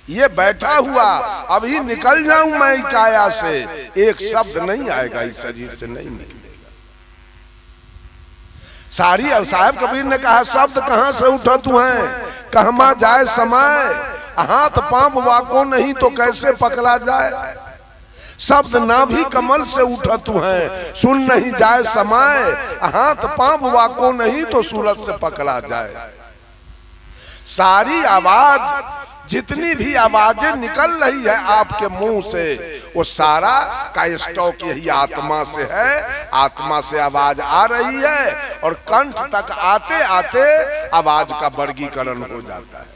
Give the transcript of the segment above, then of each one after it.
ये बैठा हुआ अभी निकल जाऊं मैं काया से, एक शब्द नहीं आएगा इस शरीर से, नहीं निकलेगा। सारी और साहब कबीर ने कहा शब्द कहां से उठा तू है, कहमा जाए समय, हाथ पांव वाको नहीं तो कैसे पकड़ा जाए। शब्द ना भी कमल से उठा तू है, सुन नहीं जाए समय, हाथ पांव वाको नहीं तो सूरज से पकड़ा जाए। सारी आवाज, जितनी भी आवाजें निकल रही है आपके मुंह से, वो सारा का स्टॉक यही आत्मा से है। आत्मा से आवाज आ रही है और कंठ तक आते आते आवाज का वर्गीकरण हो जाता है।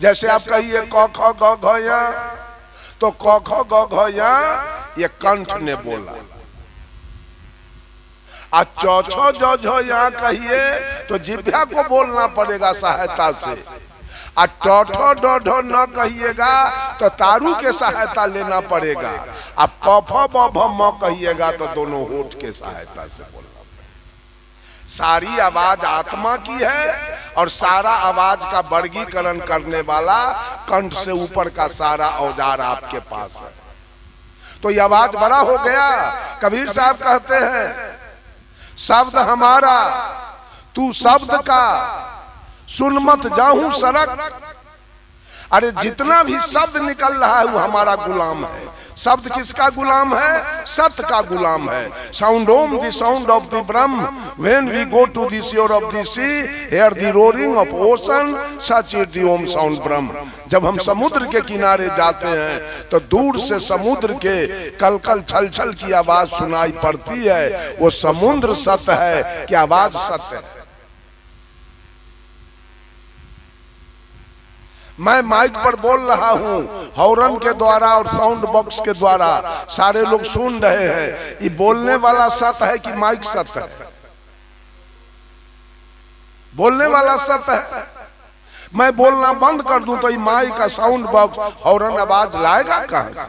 जैसे आप कहिए क ख ग घ या, तो क ख ग घ या ये कंठ ने बोला, आ चौ छ ज झ या कहिए तो जिह्वा को बोलना पड़ेगा सहायता से। आ ट ठ ड ढ न कहिएगा तो तारू के सहायता लेना पड़ेगा। आ प फ ब भ म कहिएगा तो दोनों होठ के सहायता से बोलना पड़ेगा। सारी आवाज आत्मा की है और सारा आवाज का वर्गीकरण करने वाला कंठ से ऊपर का सारा औजार आपके पास है। तो ये आवाज बड़ा हो गया। कबीर साहब कहते हैं शब्द हमारा तू शब्द का, सुन मत जाऊं सरक। अरे जितना भी शब्द निकल रहा है वो हमारा गुलाम है। शब्द किसका गुलाम है? सत्य का गुलाम है। Sound Om the sound of the Brahma, when we go to the shore of the sea, hear the roaring of ocean, such is the Om sound Brahma. जब हम समुद्र के किनारे जाते हैं तो दूर से समुद्र के कलकल छल छल की आवाज सुनाई पड़ती है। वो समुद्र सत्य है कि आवाज सत्य है। मैं माइक पर बोल रहा हूं, हॉर्न के द्वारा और साउंड बॉक्स के द्वारा सारे लोग सुन रहे हैं। ये बोलने वाला सत्य है कि माइक सत्य है? बोलने वाला सत्य है। मैं बोलना बंद कर दूं तो ये माइक का साउंड बॉक्स हॉर्न आवाज लाएगा कहां से?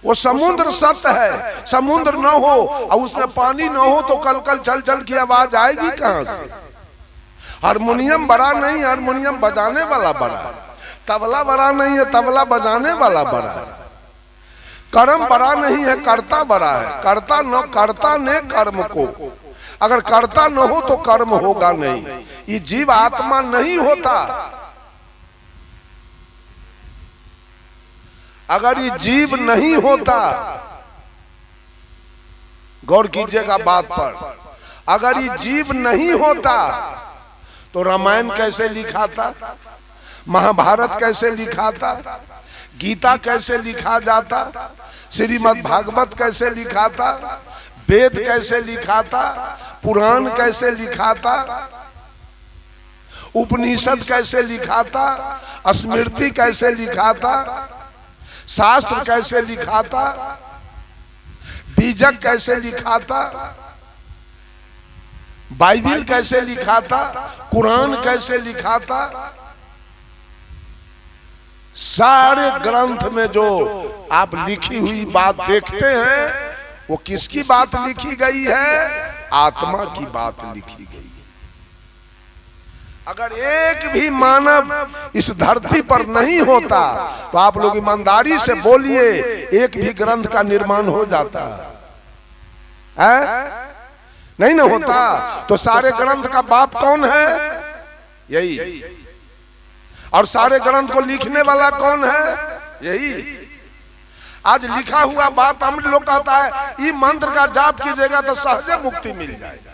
वो समुद्र सत्य है। समुद्र न हो और उसमें पानी न हो तो कलकल छल छल की आवाज आएगी कहां से? हारमोनियम बड़ा नहीं, हारमोनियम बजाने वाला बड़ा है। तबला बड़ा नहीं है, तबला बजाने वाला बड़ा है। कर्म बड़ा नहीं है, कर्ता बड़ा है। कर्ता ने कर्म को, अगर कर्ता न हो तो कर्म होगा नहीं। ये जीव आत्मा नहीं होता। अगर ये जीव नहीं होता, गौर कीजिएगा बात पर, अगर ये जीव नहीं होता तो रामायण कैसे लिखा था, महाभारत कैसे लिखा था, गीता कैसे लिखा जाता, श्रीमद् भागवत कैसे लिखा था, वेद कैसे लिखा था, पुराण कैसे लिखा था, उपनिषद कैसे लिखा था, स्मृति कैसे लिखा था, शास्त्र कैसे लिखा था, बीजक कैसे लिखा था, बाइबिल कैसे लिखा था, कुरान कैसे लिखा था। सारे ग्रंथ में जो आप लिखी हुई बात देखते हैं वो किसकी बात लिखी गई है? आत्मा की बात लिखी गई है। अगर एक भी मानव इस धरती पर नहीं होता तो आप लोग ईमानदारी से बोलिए एक भी ग्रंथ का निर्माण हो जाता है? नहीं ना होता। तो सारे ग्रंथ का बाप कौन है? यही। और सारे ग्रंथ को लिखने वाला कौन है? यही। आज लिखा हुआ बात हम लोग कहता है ये मंत्र का जाप कीजिएगा तो सहज मुक्ति मिल जाएगा,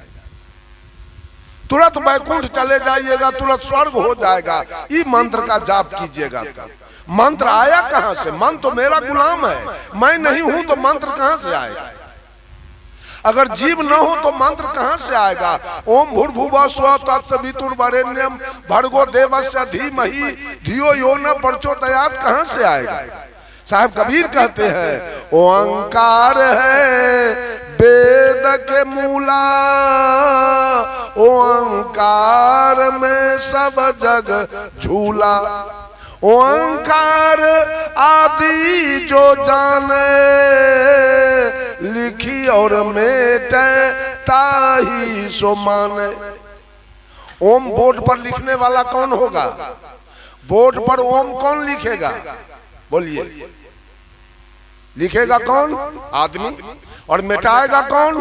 तुरंत वैकुंठ चले जाइएगा, तुरंत स्वर्ग हो जाएगा। ये मंत्र का जाप कीजिएगा। मंत्र आया कहां से? मन तो मेरा गुलाम है, मैं नहीं हूं तो मंत्र कहां से आएगा? अगर जीव न हो तो मंत्र कहां से आएगा? ओम भूर्भुवः स्वः तत्सवितुर्वरेण्यम भर्गो देवस्य धीमहि धियो यो न प्रचोदयात् कहां से आएगा? साहब कबीर कहते हैं ओंकार है वेद के मूला, ओंकार में सब जग झूला। ओंकार आदि जो जाने, लिखी और मेटे ताही सो माने। ओम बोर्ड पर लिखने वाला कौन होगा? बोर्ड पर ओम कौन लिखेगा? बोलिए, लिखेगा कौन? आदमी। और मिटाएगा कौन?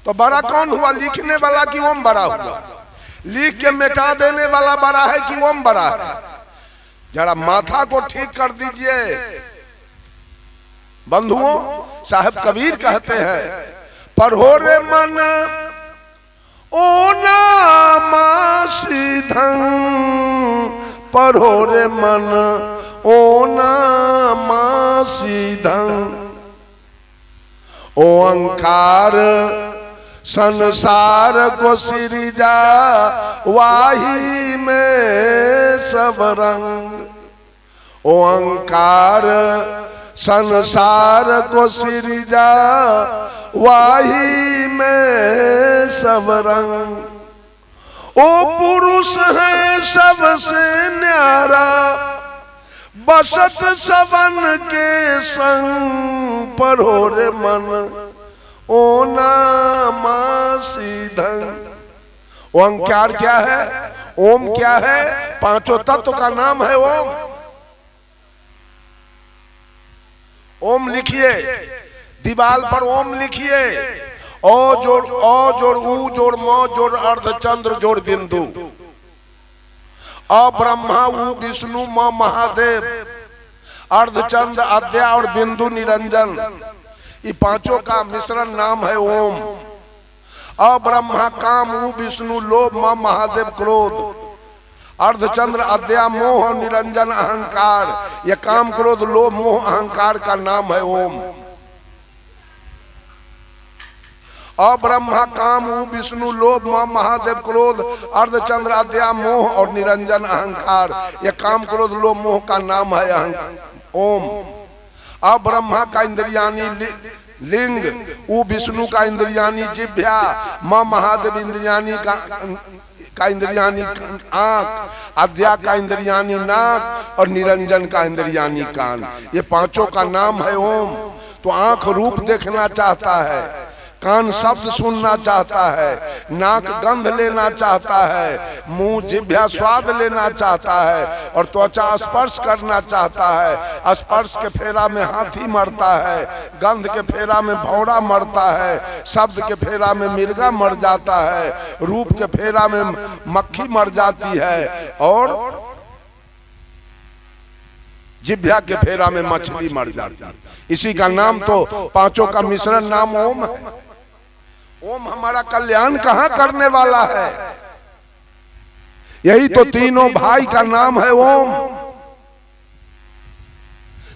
तो बड़ा कौन हुआ, लिखने वाला कि ओम बड़ा हुआ? लिख के मिटा देने वाला बड़ा है कि ओम बड़ा है? जरा माथा को ठीक कर दीजिए बंधुओं। साहब कबीर कहते हैं, पढ़ो रे मन ओ नामा सीधं, पढ़ो रे मन ओ नामा सीधं। ओंकार संसार को सिरजा, वाही में सब रंग। ओंकार संसार को सिरजा, वाही में सब रंग। ओ पुरुष है सबसे न्यारा, बसत सबन के संग। पढ़ो रे मन ओ नामा सीधं। ओंकार क्या है? ओम क्या है? पांचों तत्व का नाम है ओम। ओम लिखिए, दीवाल पर ओम लिखिए। ओ जोड़ ऊ जोड़ म जोड़ अर्ध चंद्र जोड़ बिंदु। अ ब्रह्मा ऊ विष्णु म महादेव, अर्धचंद्र अद्या और बिंदु निरंजन। ये पांचों का मिश्रण नाम है ओम। अ ब्रह्मा काम ऊ विष्णु लोभ म महादेव क्रोध, अर्धचंद्र अद्या मोह और निरंजन अहंकार। यह काम क्रोध लोभ मोह अहंकार का नाम है ओम। अब्रह्मा काम ऊ विष्णु लोभ म महादेव क्रोध, अर्धचंद्र अद्या मोह और निरंजन अहंकार। यह काम क्रोध लोभ मोह का नाम है ओम। अब्रह्मा का इंद्रियानी लिंग, ऊ विष्णु का इंद्रियानी जिह्वा, म महादेव इंद्रियानी का इंद्रियानी आंख, अद्या का इंद्रियानी नाक और निरंजन का इंद्रियानी कान। ये पांचों का नाम है ओम। तो आंख रूप देखना चाहता है, कान शब्द सुनना चाहता है, नाक गंध लेना चाहता है, मुंह जिह्वा स्वाद लेना चाहता है और त्वचा स्पर्श करना चाहता है। स्पर्श के फेरा में हाथी मरता है, गंध के फेरा में भौरा मरता है, शब्द के फेरा में मिर्गा मर जाता है, रूप के फेरा में मक्खी मर जाती है और जिह्वा के फेरा में मछली मर जाती है। इसी का नाम तो पांचों का मिश्रण नाम ओम है। ओम हमारा कल्याण कहाँ करने वाला है? यही तो तीनों भाई का नाम है ओम।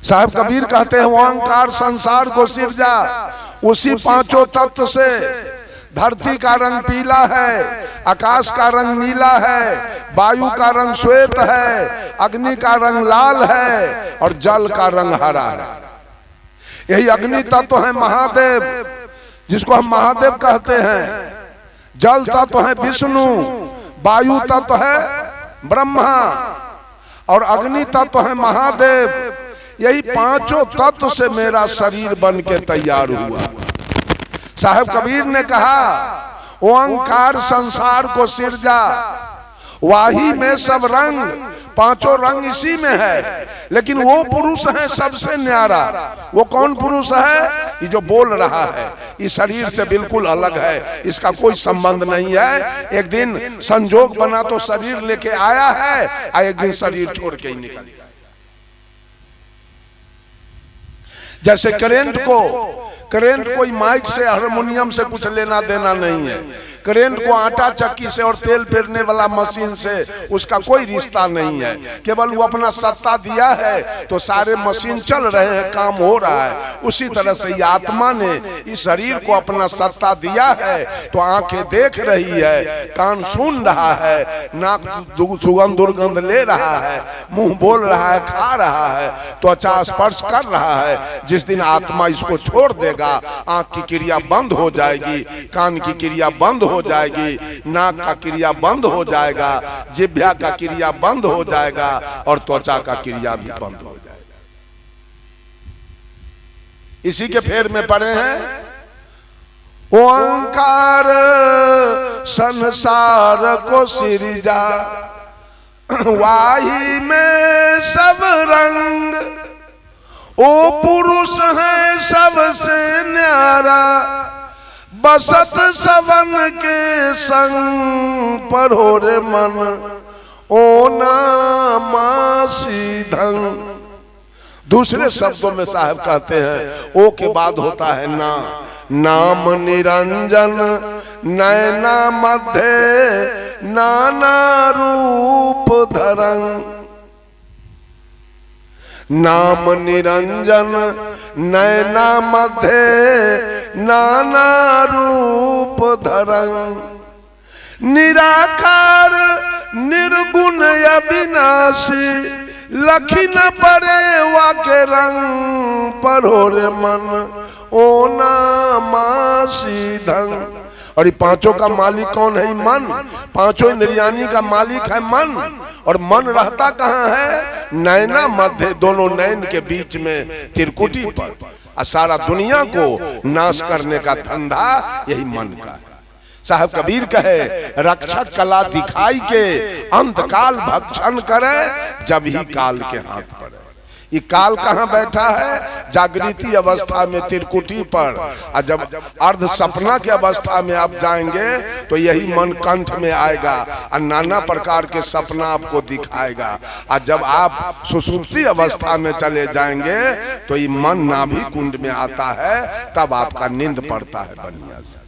साहब कबीर कहते हैं, ओंकार संसार को सिरजा। उसी पांचों तत्व से धरती का रंग पीला है, आकाश का रंग नीला है, वायु का रंग श्वेत है, अग्नि का रंग लाल है और जल का रंग हरा है। यही अग्नि तत्व है महादेव, जिसको हम महादेव कहते हैं। जल तत्व है विष्णु, वायु तत्व है ब्रह्मा और अग्नि तत्व है महादेव। यही पांचों तत्व से मेरा शरीर बन के तैयार हुआ। साहब कबीर ने कहा, ओंकार संसार को सिरजा, वाही में सब रंग। पांचों रंग इसी में है, लेकिन वो पुरुष है सबसे न्यारा। वो कौन पुरुष है? ये जो बोल रहा है, इस शरीर से बिल्कुल अलग है, इसका कोई संबंध नहीं है। एक दिन संजोग बना तो शरीर लेके आया है और एक दिन शरीर छोड़ के ही निकल गया। जैसे करेंट कोई माइक से हारमोनियम से कुछ लेना देना नहीं है। करेंट को आटा चक्की से और तेल पेरने वाला मशीन से उसका कोई रिश्ता नहीं है। केवल वो अपना सत्ता दिया है तो सारे मशीन चल रहे हैं, काम हो रहा है। उसी तरह से आत्मा ने इस शरीर को अपना सत्ता दिया है तो आंखें देख रही है, कान सुन रहा है, नाक सुगंध दुर्गंध ले रहा है, मुंह बोल रहा है, खा रहा है, त्वचा स्पर्श कर रहा है। जिस दिन आत्मा इसको छोड़ देगा, आंख की क्रिया बंद हो जाएगी, कान की क्रिया बंद हो जाएगी, नाक का क्रिया बंद हो जाएगा, जिह्वा का क्रिया बंद हो जाएगा और त्वचा का क्रिया भी बंद हो जाएगा। इसी के फेर में पड़े हैं। ओंकार संसार को सिरजा, वाही में सब रंग, ओ पुरुष है सबसे न्यारा, बसत सवन के संग, पर हो रे मन ओ नामासी धन। दूसरे शब्दों में साहब कहते हैं ओ के बाद होता है ना, नाम निरंजन नैना मध्य नाना रूप धरं, नाम निरंजन नैना मध्य नाना रूप धरं, निराकार निर्गुण अविनाशी, लखी न पड़े वाके रंग, पर हो रे मन ओ नामासी धन। और ये पांचों का मालिक कौन है? मन। पांचों इंद्रियानी का मालिक है मन। और मन रहता कहाँ है? नैना मध्य, दोनों नैन के बीच में त्रिकुटी पर। और सारा दुनिया को नाश करने का धंधा यही मन का है। साहब कबीर कहे रक्षक कला दिखाई के, अंत काल भक्षण करे, जब ही काल के हाथ पड़े। ये काल कहाँ बैठा है? जागृति अवस्था में त्रिकुटी पर। और जब अर्ध सपना की अवस्था में आप जाएंगे तो यही मन कंठ में आएगा और नाना प्रकार के सपना आपको दिखाएगा। और जब आप सुषुप्ति अवस्था में चले जाएंगे तो ये मन नाभि कुंड में आता है, तब आपका नींद पड़ता है बनिया से।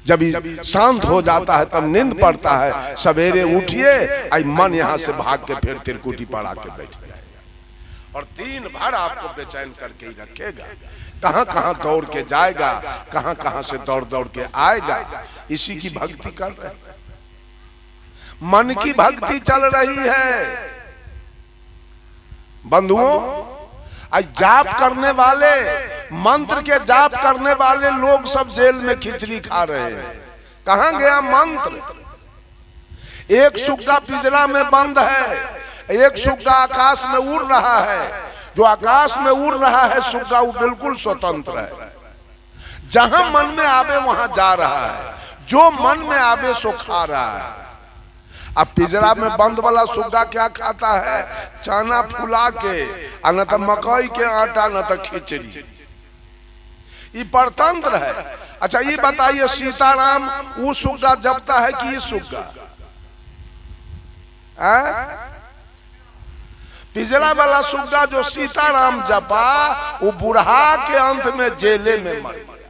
जब शांत हो जाता है तब नींद पड़ता है। सवेरे उठिए, आई मन यहाँ से भाग के फिर त्रिकुटी पर आके बैठ जाएगा और दिन भर आपको बेचैन करके ही रखेगा। कहाँ कहाँ दौड़ के जाएगा, कहाँ कहाँ से दौड़ दौड़ के आएगा। इसी की भक्ति कर रहे हैं, मन की भक्ति चल रही है। बंधुओं, आज जाप करने वाले, मंत्र के जाप करने वाले लोग सब जेल में खिचड़ी खा रहे हैं। कहां गया मंत्र? एक सुग्गा पिंजरा में बंद है, एक सुग्गा आकाश में उड़ रहा है। जो आकाश में उड़ रहा है सुग्गा, वो बिल्कुल स्वतंत्र है। जहां मन में आवे वहां जा रहा है, जो मन में आवे सो खा रहा है। अब पिंजरा में बंद वाला सुग्गा क्या खाता है? चना फुला के, न तो मकई के आटा, न तो खिचड़ी। ये परतंत्र है। अच्छा ये बताइए, सीताराम वो सुग्गा जपता है कि ये सुग्गा? पिंजरा वाला सुग्गा जो सीताराम जपा, वो बुढ़ा के अंत में जेले में मर गया,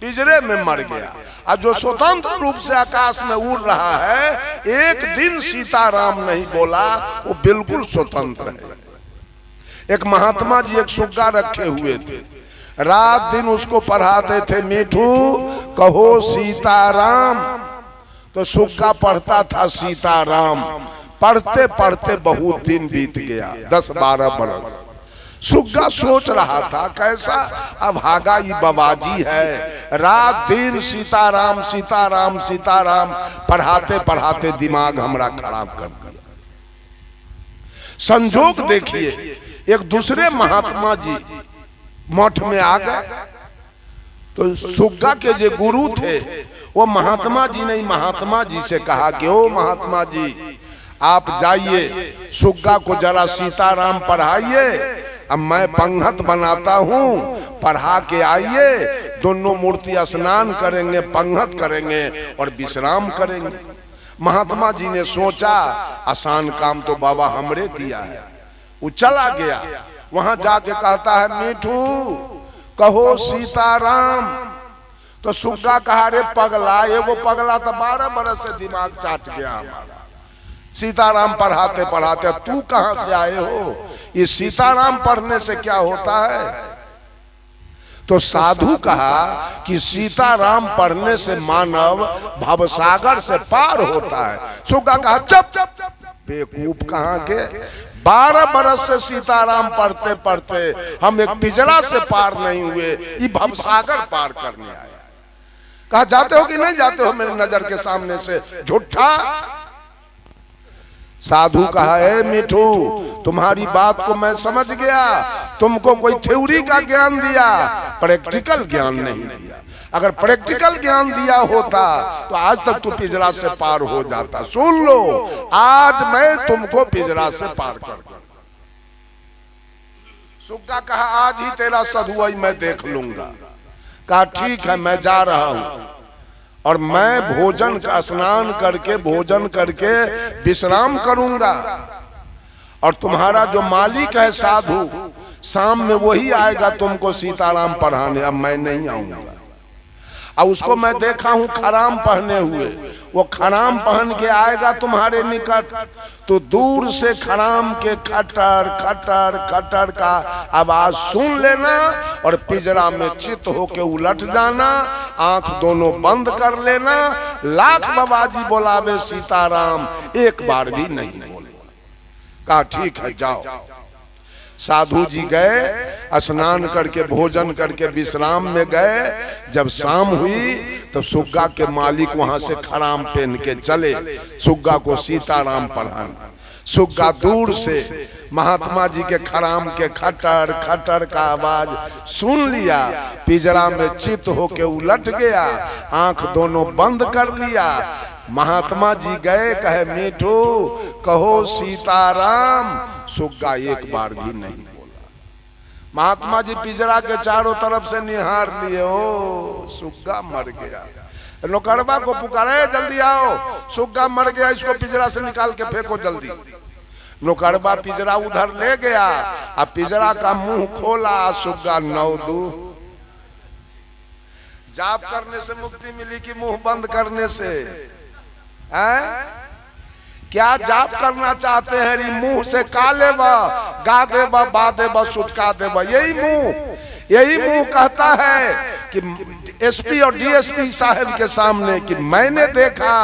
पिंजरे में मर गया। और जो स्वतंत्र रूप से आकाश में उड़ रहा है, एक दिन सीताराम नहीं बोला, वो बिल्कुल स्वतंत्र है। एक महात्मा जी एक सुग्गा रखे हुए थे, रात दिन उसको पढ़ाते थे, मीठू कहो सीताराम। तो सुग्गा पढ़ता था सीताराम। पढ़ते पढ़ते बहुत दिन बीत गया, 10-12 बरस। सुग्गा सोच रहा था कैसा अभागा ये बबाजी है, रात दिन सीताराम सीताराम सीताराम पढ़ाते पढ़ाते दिमाग हमरा खराब कर दिया। संजोग देखिए, एक दूसरे महात्मा जी मठ में आ गए। तो सुग्गा के जो गुरु थे वो महात्मा जी ने महात्मा जी से कहा कि ओ महात्मा जी, आप जाइए सुग्गा को जरा सीताराम पढ़ाइए, अब मैं पंघत बनाता हूँ, पढ़ा के आइए। दोनों मूर्ति स्नान करेंगे, पंघत करेंगे और विश्राम करेंगे। महात्मा जी ने सोचा आसान काम तो बाबा हमरे दिया है। वो चला गया, वहां जाके कहता है मीठू कहो सीताराम। तो सुग्गा कहा रे पगला, ये वो पगला तो 12 बरस से दिमाग चाट गया हमारा। सीताराम पढ़ाते पढ़ाते तू कहां से आए हो? ये सीताराम पढ़ने से क्या होता है? तो साधु कहा कि सीताराम पढ़ने से मानव भवसागर से पार होता है। सुग्गा कहा चुप, बेवकूफ कहां के, 12 बरस से सीताराम पढ़ते पढ़ते हम एक पिंजरा से पार नहीं हुए, ये भवसागर पार करने आए। कहा जाते हो कि नहीं जाते हो मेरी नजर के सामने से? झूठा। साधु कहा है मिठू, तुम्हारी बात को मैं समझ गया, तुमको कोई थ्योरी का ज्ञान दिया, प्रैक्टिकल ज्ञान नहीं दिया। अगर प्रैक्टिकल ज्ञान दिया होता तो आज तक तू पिंजरा से पार हो जाता। सुन लो, आज मैं तुमको पिंजरा से पार कर दूंगा। सुग्गा कहा आज ही तेरा सधुआई मैं देख लूंगा। कहा ठीक है, मैं जा रहा हूं और मैं भोजन का स्नान करके भोजन करके विश्राम करूंगा और तुम्हारा जो मालिक है साधु शाम में वही आएगा तुमको सीताराम पढ़ाने। अब मैं नहीं आऊंगा। और उसको मैं देखा हूं खराम पहने हुए, वो खराम पहन के आएगा तुम्हारे निकट तो दूर से खराम के खटर खटर खटर का आवाज सुन लेना और पिंजरा में चित होके उलट जाना, आंख दोनों बंद कर लेना। लाख बाबाजी बोलावे सीताराम, एक बार भी नहीं बोले। कहा ठीक है जाओ। साधु जी गए, स्नान करके भोजन करके विश्राम में गए। जब शाम हुई तो सुग्गा के मालिक वहां से खराम पहन के चले सुग्गा को सीताराम पढ़ाना। सुग्गा दूर से महात्मा जी के खराम के खटर खटर का आवाज सुन लिया, पिंजरा में चित होके उलट गया, आंख दोनों बंद कर लिया। महात्मा जी गए, कहे मीठू कहो सीताराम। सुग्गा एक बार भी नहीं बोला। महात्मा जी पिंजरा के चारों तरफ से निहार लिए, ओ सुग्गा मर गया। नौकरबा को पुकारे जल्दी आओ, सुग्गा मर गया, इसको पिंजरा से निकाल के फेंको जल्दी। नौकरबा पिंजरा उधर ले गया, अब पिंजरा का मुंह खोला, सुग्गा नौदू। जाप करने से मुक्ति मिली कि मुंह बंद करने से? क्या जाप करना चाहते हैं? री मुंह से का लेबा, गा देबा, बा देबा, सुटका देबा, यही मुंह कहता है कि एसपी और डीएसपी साहब के सामने कि मैंने देखा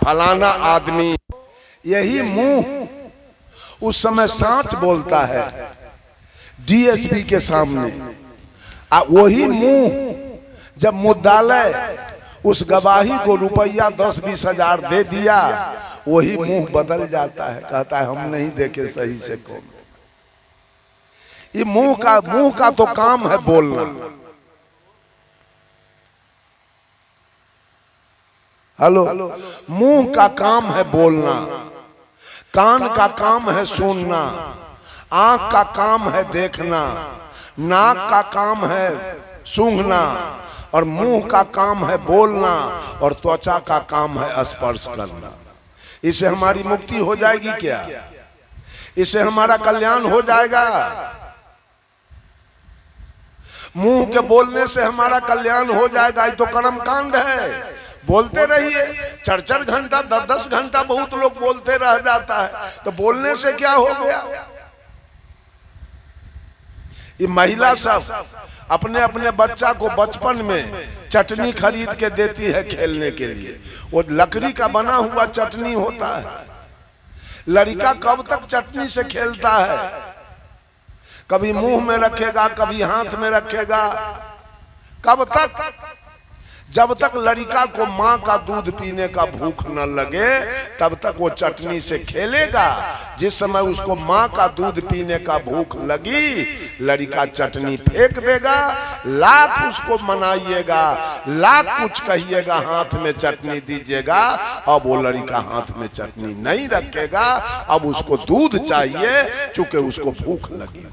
फलाना आदमी। यही मुंह उस समय सांच बोलता है डीएसपी के सामने। वही मुंह जब मुद्दालय उस गवाही को रुपया 10-20 हजार दे दिया, वही मुंह बदल जाता है, कहता है हम नहीं देखे सही से कौन। ये मुंह का तो काम है बोलना। हेलो, मुंह का काम है बोलना, कान का काम है सुनना, आंख का काम है देखना, नाक का काम है सूंघना और मुंह का काम है बोलना और त्वचा का काम है स्पर्श करना। इससे हमारी मुक्ति हो जाएगी क्या? इससे हमारा कल्याण हो जाएगा? मुंह के बोलने से हमारा कल्याण हो जाएगा? ये तो कर्म कांड है। बोलते रहिए 4-4 घंटा 10-10 घंटा बहुत लोग बोलते रह जाता है, तो बोलने से क्या हो गया? ये महिला सब अपने अपने बच्चा को बचपन में चटनी खरीद के देती है खेलने के लिए। वो लकड़ी का बना हुआ चटनी होता है। लड़का कब तक चटनी से खेलता है? कभी मुंह में रखेगा, कभी हाथ में रखेगा। कब तक? जब तक लड़का को माँ का दूध पीने का भूख न लगे तब तक वो चटनी से खेलेगा। जिस समय उसको माँ का दूध पीने का भूख लगी, लड़का चटनी फेंक देगा। लाख उसको मनाइएगा, लाख कुछ कहिएगा, हाथ में चटनी दीजिएगा, अब वो लड़का हाथ में चटनी नहीं रखेगा। अब उसको दूध चाहिए, चूंकि उसको भूख लगी।